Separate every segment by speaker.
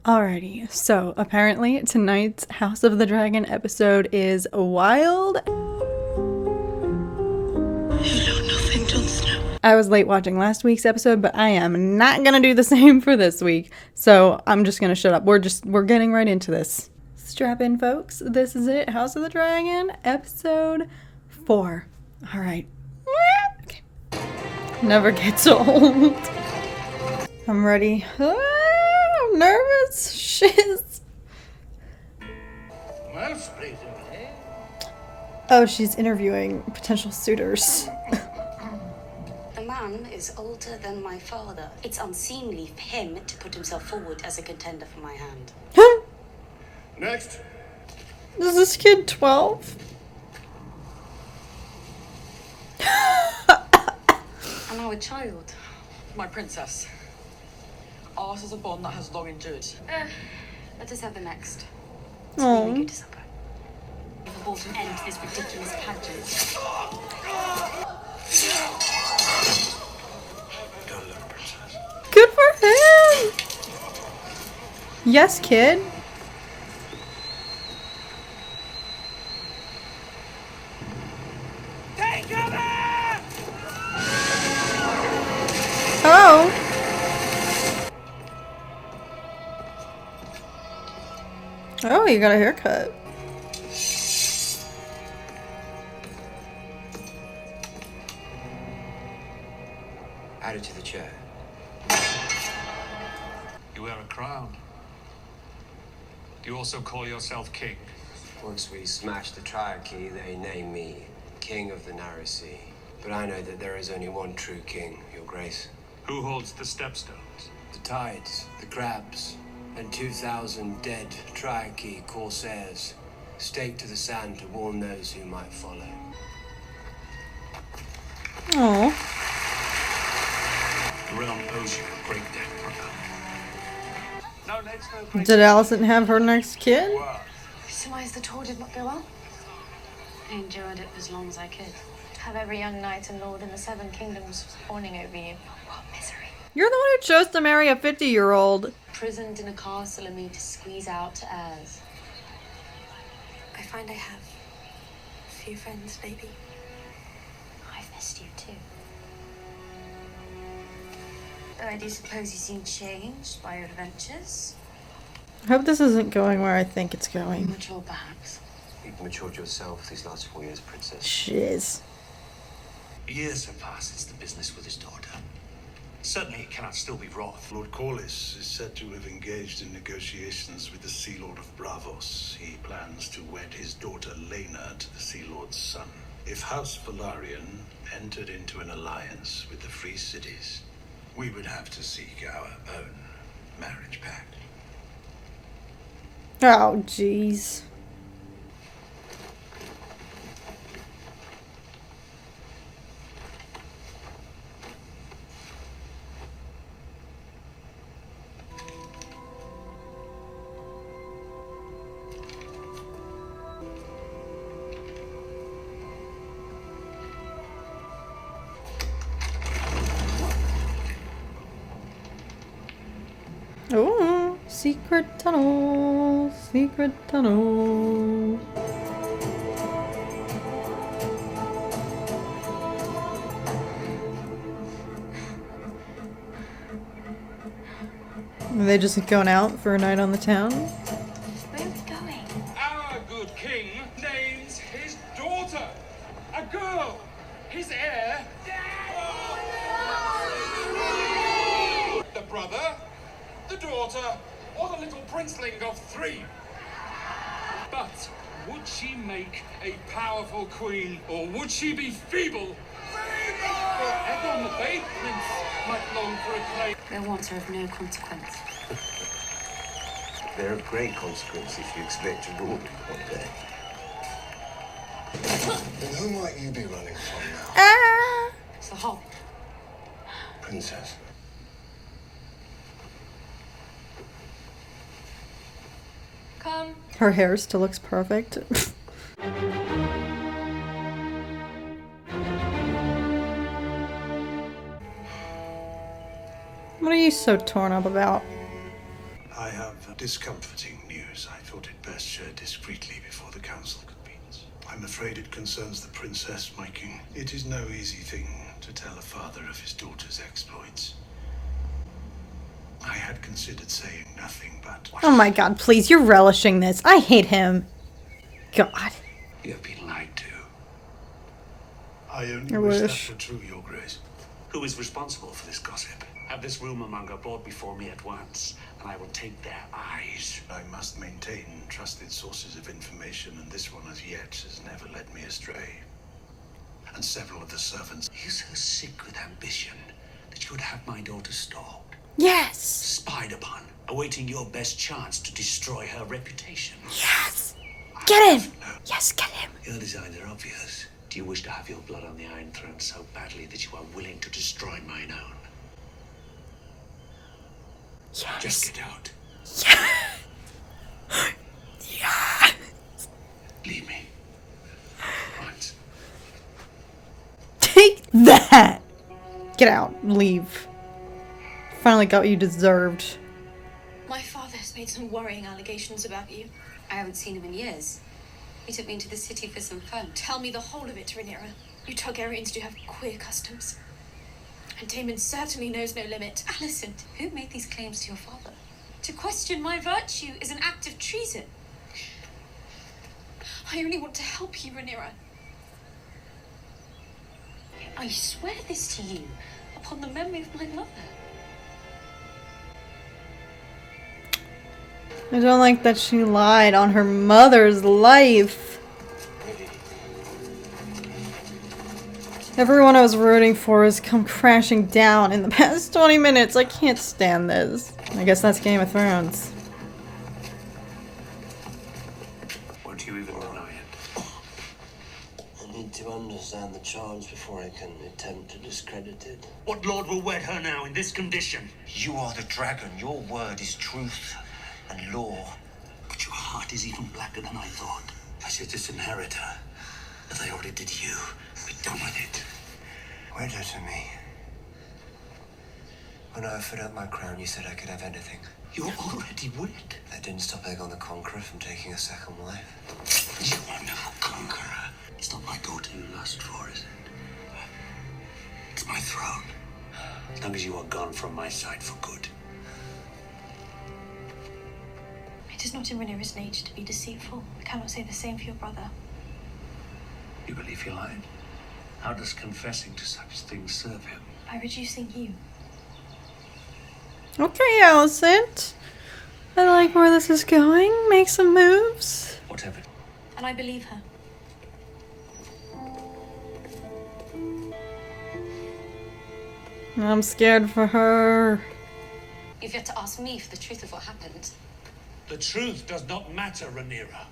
Speaker 1: Alrighty, so apparently tonight's House of the Dragon episode is wild. I was late watching last week's episode, but I am not gonna do the same for this week. So I'm just gonna shut up. We're getting right into this. Strap in, folks. This is it. House of the Dragon, episode 4. Alright. Okay. Never gets old. I'm ready. I'm nervous. Shiz. Oh, she's interviewing potential suitors.
Speaker 2: The man is older than my father. It's unseemly for him to put himself forward as a contender for my hand.
Speaker 3: Next.
Speaker 1: Is this kid 12?
Speaker 2: And our child.
Speaker 4: My princess. Ours is a bond that has long endured.
Speaker 2: Let us have the next.
Speaker 1: Oh.
Speaker 2: Really go to supper. We've brought an end to this ridiculous pageant.
Speaker 3: Don't look, princess.
Speaker 1: Good for him! Yes, kid.
Speaker 3: Take cover!
Speaker 1: Oh. Oh, you got a haircut.
Speaker 5: Add it to the chair.
Speaker 6: You wear a crown. You also call yourself king.
Speaker 5: Once we smash the Tuqueque, they name me King of the Narrow Sea. But I know that there is only one true king, Your Grace.
Speaker 6: Who holds the stepstones?
Speaker 5: The tides, the crabs, and 2,000 dead Tuqueque corsairs staked to the sand to warn those who might follow.
Speaker 1: Oh.
Speaker 6: The realm owes you a great debt, brother. No, let's go play.
Speaker 1: Did Allison have her next kid?
Speaker 2: Surmise the tour did not go well? I endured it as long as I could. Have every young knight and lord in the 7 kingdoms fawning over you. What misery.
Speaker 1: You're the one who chose to marry a 50-year-old.
Speaker 2: Prisoned in a castle and made to squeeze out heirs. I find I have a few friends, baby. I've missed you too. Though I do suppose you seem changed by your adventures.
Speaker 1: I hope this isn't going where I think it's going.
Speaker 2: Mature, perhaps.
Speaker 5: You've matured yourself these last 4 years, Princess.
Speaker 1: Shiz.
Speaker 6: Years have passed since the business with his daughter. Certainly it cannot still be wrath.
Speaker 3: Lord Corlys is said to have engaged in negotiations with the Sea Lord of Bravos. He plans to wed his daughter Lena to the Sea Lord's son. If House Velaryon entered into an alliance with the Free Cities, we would have to seek our own marriage pact.
Speaker 1: Oh, jeez. Oh, secret tunnel, secret tunnel. Are they just going out for a night on the town?
Speaker 2: Where are we going?
Speaker 7: Our good king names his daughter, a girl, his heir. The brother, the daughter, or the little princeling of 3. But would she make a powerful queen, or would she be feeble? Or Aden, the babe prince, might long for a claim.
Speaker 2: Their wants are of no consequence.
Speaker 5: They're of great consequence if you expect to rule one day.
Speaker 3: Then who might you be running from now?
Speaker 1: Ah!
Speaker 2: It's the Hob.
Speaker 3: Princess.
Speaker 2: Come.
Speaker 1: Her hair still looks perfect. What are you so torn up about?
Speaker 3: I have have discomforting news I thought it best shared discreetly before the council convenes. I'm afraid it concerns the princess, my king. It is no easy thing to tell a father of his daughter's exploits. I had considered saying nothing, but...
Speaker 1: Oh my god, please, you're relishing this. I hate him. God.
Speaker 3: You have been lied to. I only
Speaker 1: I
Speaker 3: wish
Speaker 1: wish.
Speaker 3: that were true, Your Grace.
Speaker 6: Who is responsible for this gossip? Have this rumor-monger brought before me at once, and I will take their eyes.
Speaker 3: I must maintain trusted sources of information, and this one as yet has never led me astray. And several of the servants...
Speaker 6: Are you so sick with ambition that you would have my daughter stalked?
Speaker 1: Yes.
Speaker 6: Spied upon, awaiting your best chance to destroy her reputation.
Speaker 1: Yes. Get him. Yes, get him.
Speaker 6: Your designs are obvious. Do you wish to have your blood on the Iron Throne so badly that you are willing to destroy mine own?
Speaker 1: Yes.
Speaker 6: Just get out.
Speaker 1: Yeah. Yeah.
Speaker 6: Leave me. Right.
Speaker 1: Take that. Get out. Leave. Finally got what you deserved.
Speaker 2: My father has made some worrying allegations about you.
Speaker 8: I haven't seen him in years. He took me into the city for some fun.
Speaker 2: Tell me the whole of it, Rhaenyra. You Targaryens do have queer customs. And Daemon certainly knows no limit.
Speaker 8: Alicent, who made these claims to your father? To question my virtue is an act of treason.
Speaker 2: I only want to help you, Rhaenyra.
Speaker 8: I swear this to you, upon the memory of my mother.
Speaker 1: I don't like that she lied on her mother's life. Everyone I was rooting for has come crashing down in the past 20 minutes. I can't stand this. I guess that's Game of Thrones.
Speaker 6: Won't you even deny it?
Speaker 5: I need to understand the charge before I can attempt to discredit it.
Speaker 6: What lord will wed her now in this condition?
Speaker 9: You are the dragon. Your word is truth and law.
Speaker 6: But your heart is even blacker than I thought. I should disinherit her, as I already did you. Be done with it.
Speaker 5: Wed her to me. When I offered up my crown, you said I could have anything.
Speaker 6: You're already wed.
Speaker 5: That didn't stop Aegon the Conqueror from taking a second wife.
Speaker 6: You are no conqueror. It's not my daughter you lust for, is it? It's my throne. As long as you are gone from my side for good.
Speaker 2: It is not in Rhaenyra's nature to be deceitful. I cannot say the same for your brother.
Speaker 6: You believe he lied? How does confessing to such things serve him?
Speaker 2: By reducing you.
Speaker 1: Okay, Alicent. I like where this is going. Make some moves.
Speaker 6: Whatever.
Speaker 2: And I believe her.
Speaker 1: I'm scared for her.
Speaker 8: You've yet to ask me for the truth of what happened.
Speaker 6: The truth does not matter, Rhaenyra.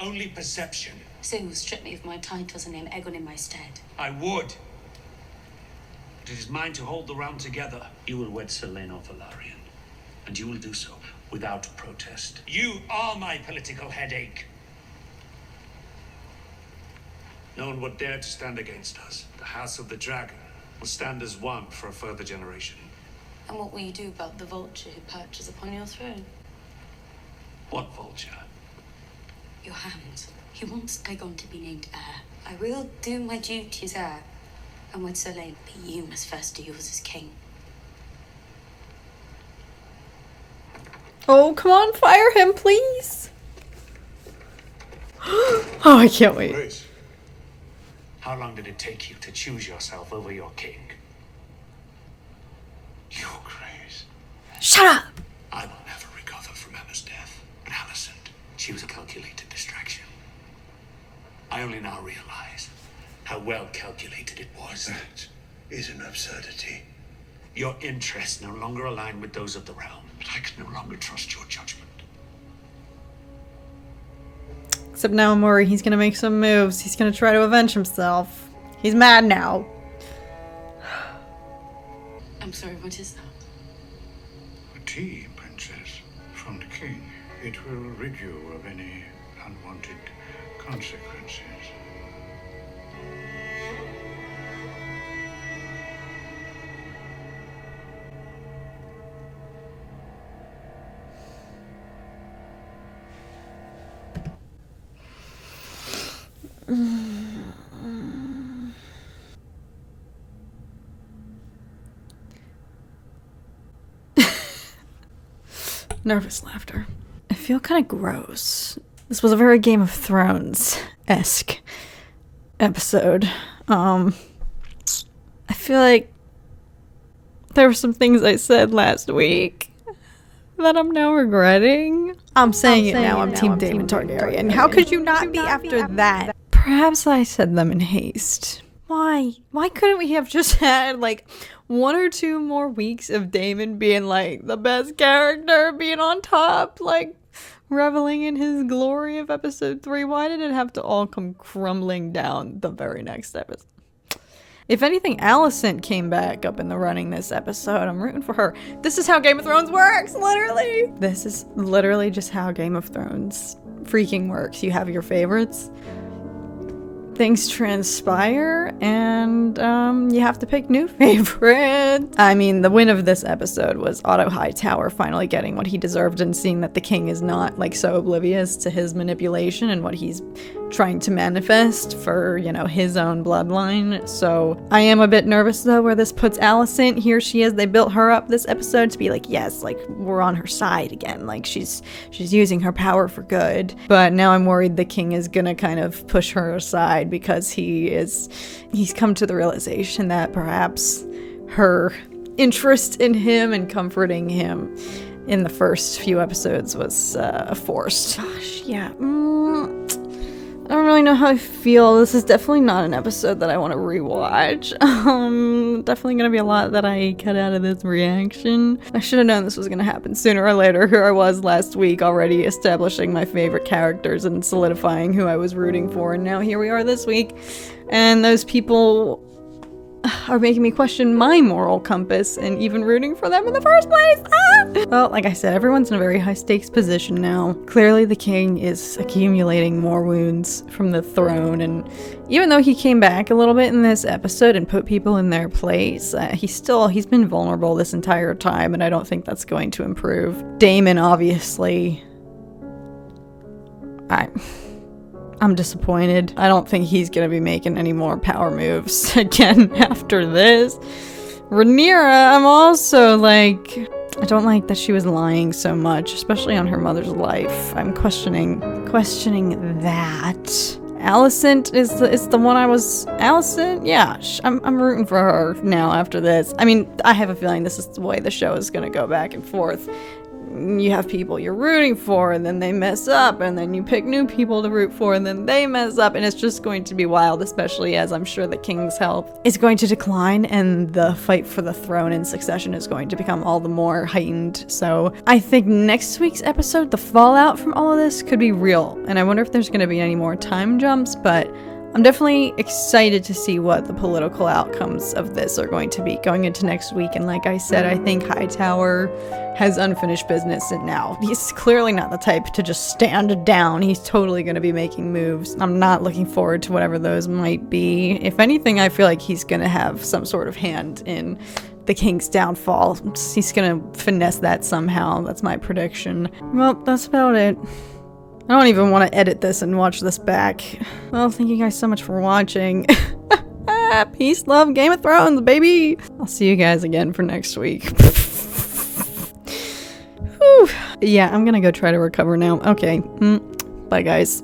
Speaker 6: Only perception.
Speaker 8: So you'll strip me of my titles and name Aegon in my stead.
Speaker 6: I would. But it is mine to hold the realm together. You will wed Selene of Velaryon. And you will do so without protest. You are my political headache. No one would dare to stand against us. The House of the Dragon will stand as one for a further generation.
Speaker 8: And what will you do about the vulture who perches upon your throne?
Speaker 6: What vulture?
Speaker 8: Your hand. He wants Aegon to be named heir. I will do my duty as heir, and wed Selene, but you must first do yours as king.
Speaker 1: Oh, come on, fire him, please. Oh, I can't wait.
Speaker 3: Grace.
Speaker 6: How long did it take you to choose yourself over your king?
Speaker 3: Your Grace.
Speaker 1: Shut up.
Speaker 6: I will never recover from Emma's death. But Alicent, she was a calculated distraction. I only now realize how well calculated it was.
Speaker 3: That is an absurdity.
Speaker 6: Your interests no longer align with those of the realm, but I can no longer trust your judgment.
Speaker 1: Except now I'm worried he's gonna make some moves. He's gonna try to avenge himself. He's mad now.
Speaker 8: I'm sorry, what is that?
Speaker 3: A tea, Princess, from the king. It will rid you of any unwanted consequences.
Speaker 1: Nervous laughter. I feel kind of gross. This was a very Game of Thrones-esque episode. I feel like there were some things I said last week that I'm now regretting. I'm saying it now. I'm Team Daemon Targaryen. How could you not be after that? Perhaps I said them in haste. Why? Why couldn't we have just had like 1 or 2 more weeks of Daemon being like the best character, being on top, like reveling in his glory of episode 3? Why did it have to all come crumbling down the very next episode? If anything, Alicent came back up in the running this episode. I'm rooting for her. This is how Game of Thrones works, literally. This is literally just how Game of Thrones freaking works. You have your favorites. Things transpire, and you have to pick new favorites. I mean, the win of this episode was Otto Hightower finally getting what he deserved and seeing that the king is not like so oblivious to his manipulation and what he's trying to manifest for, you know, his own bloodline. So I am a bit nervous though where this puts Alicent. Here she is. They built her up this episode to be like, yes, like we're on her side again. Like she's using her power for good. But now I'm worried the king is gonna kind of push her aside because he's come to the realization that perhaps her interest in him and comforting him in the first few episodes was forced. Gosh, yeah. I don't really know how I feel. This is definitely not an episode that I want to rewatch. Definitely gonna be a lot that I cut out of this reaction. I should have known this was gonna happen sooner or later. Here I was last week already establishing my favorite characters and solidifying who I was rooting for, and now here we are this week, and those people are making me question my moral compass and even rooting for them in the first place. Well, like I said, everyone's in a very high stakes position now. Clearly the king is accumulating more wounds from the throne, and even though he came back a little bit in this episode and put people in their place, he's been vulnerable this entire time, and I don't think that's going to improve. Daemon, obviously, I'm disappointed. I don't think he's gonna be making any more power moves again after this. Rhaenyra, I'm also like, I don't like that she was lying so much, especially on her mother's life. I'm questioning that. Alicent is the one I was. Alicent, yeah, I'm rooting for her now after this. I mean, I have a feeling this is the way the show is gonna go back and forth. You have people you're rooting for, and then they mess up, and then you pick new people to root for, and then they mess up, and it's just going to be wild, especially as I'm sure the king's health is going to decline, and the fight for the throne and succession is going to become all the more heightened. So I think next week's episode, the fallout from all of this could be real, and I wonder if there's going to be any more time jumps, but I'm definitely excited to see what the political outcomes of this are going to be going into next week. And like I said, I think Hightower has unfinished business, and now he's clearly not the type to just stand down. He's totally going to be making moves. I'm not looking forward to whatever those might be. If anything, I feel like he's going to have some sort of hand in the king's downfall. He's going to finesse that somehow. That's my prediction. Well, that's about it. I don't even want to edit this and watch this back. Well, thank you guys so much for watching. Peace, love, Game of Thrones, baby! I'll see you guys again for next week. Whew. Yeah, I'm gonna go try to recover now. Okay. Bye, guys.